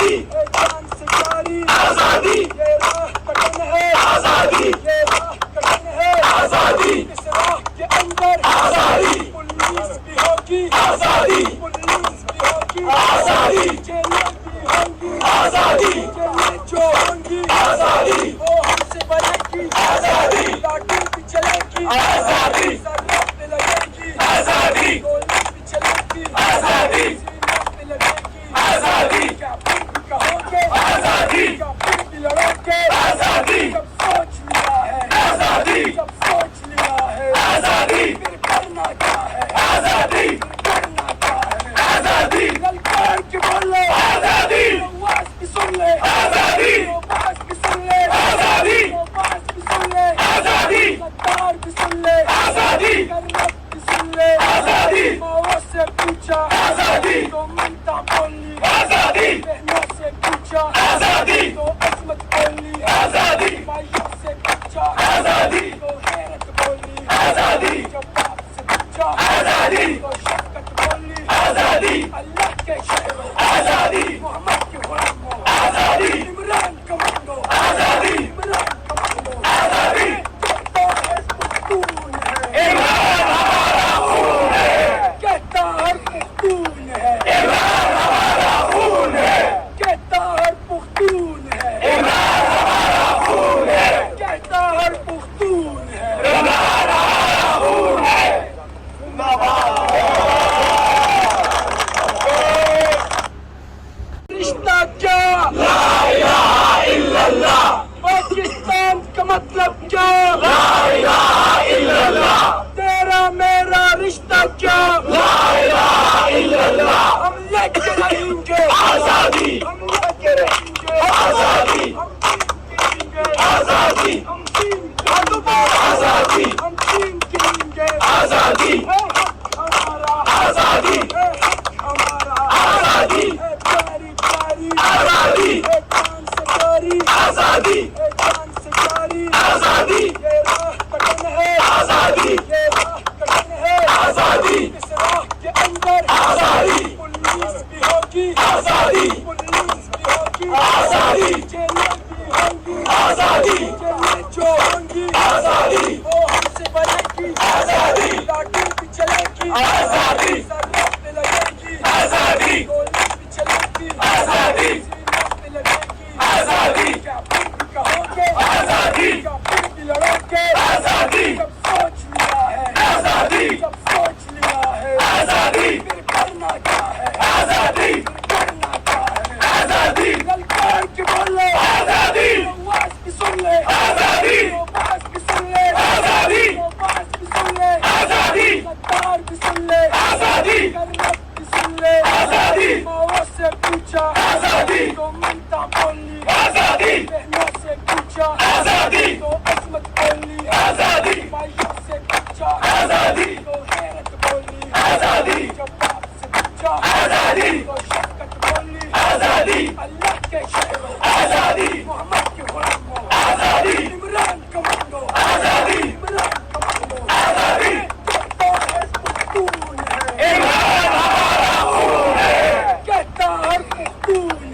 آزادی جان سے جاری آزادی یہ راہ کٹن ہے آزادی یہ راہ کٹن ہے آزادی اس راہ کے اندر آزادی پولیس بھی ہوگی آزادی پولیس بھی ہوگی آزادی جیلیں بھی ہوں گی آزادی جیلیں جو ہوں گی آزادی وہ ہم سے بنے گی آزادی لاٹھی بھی چلے گی آزادی ضرورت پہ لگے گی آزادی گولی بھی چلے گی آزادی سینے پہ لگے گی آزادی کیا پھر بھی کہو گے آزادی کیا پھر بھی لڑو گے آزادی جب سوچ لیا ہے آزادی جب سوچ لیا ہے آزادی پھر کرنا کیا ہے آزادی پھر کرنا کیا ہے آزادی للکار کے بولو آزادی آواز بھی سن لے آزادی آواز بھی سن لے آزادی آواز بھی سن لے آزادی غدار بھی سن لے آزادی کرنٹ بھی سن لے آزادی ماؤں سے پوچھا آزادی تو منتا بولی آزادی بہنوں سے پوچھا آزادی تو عظمت بولی آزادی بھائیوں سے پوچھا آزادی تو غیرت بولی آزادی جب باپ سے پوچھا آزادی تو شفقت بولی آزادی اللہ کے شہروں آزادی محمد کے غلاموں آزادی عمران کمانڈو آزادی عمران کمانڈو آزادی کہتا ہے پختون ہے عمران ہمارا خون ہے کہتا ہے پختون ہے عمران ہمارا خون ہے کہتا ہے پختون ہے عمران ہمارا خون ہے کہتا ہے پختون ہے عمران ہمارا خون ہے رشتہ کیا لا الہ الا اللہ پاکستان کا مطلب کیا لا الہ الا اللہ تیرا میرا رشتہ کیا لا الہ الا اللہ ہم لے کے رہیں گے آزادی ہم لے کے رہیں گے آزادی ہم دین کے آزادی ہم دین کے آزادی ہم دین کے آزادی ہے حق ہمارا آزادی ہے حق ہمارا آزادی ہے پیاری پیاری آزادی ہے جان سے جاری آزادی ہے جان سے جاری آزادی یہ راہ کٹن ہے آزادی یہ راہ کٹن ہے آزادی اس راہ کے اندر آزادی پولیس بھی ہوگی آزادی پولیس بھی ہوگی آزادی جیلیں بھی ہوں گی آزادی جیلیں جو ہوں گی آزادی وہ ہم سے بنے گی آزادی لاٹھی بھی چلے گی آزادی ضرورت پہ لگے گی آزادی گولی بھی چلے گی آزادی سینے پہ لگے گی آزادی کیا پھر بھی کہو گے آزادی کیا پھر بھی لڑو گے آزادی جب سوچ لیا ہے آزادی جب سوچ لیا ہے آزادی پھر کرنا کیا ہے آزادی پھر کرنا کیا ہے آزادی للکار کے بولو آزادی آواز بھی سن لے آزادی آواز بھی سن لے آزادی آواز بھی سن لے آزادی غدار بھی سن لے آزادی کرنٹ بھی سن لے آزادی ماؤں سے پوچھا آزادی تو منتا بولی آزادی بہنوں سے پوچھا آزادی تو عظمت بولی آزادی بھائیوں سے پوچھا آزادی تو غیرت بولی آزادی جب باپ سے پوچھا آزادی تو شفقت بولی آزادی اللہ کے شہروں آزادی محمد کے غلاموں آزادی عمران کمانڈو آزادی عمران کمانڈو آزادی کہتا ہے پختون ہے عمران ہمارا خون ہے کہتا ہے پختون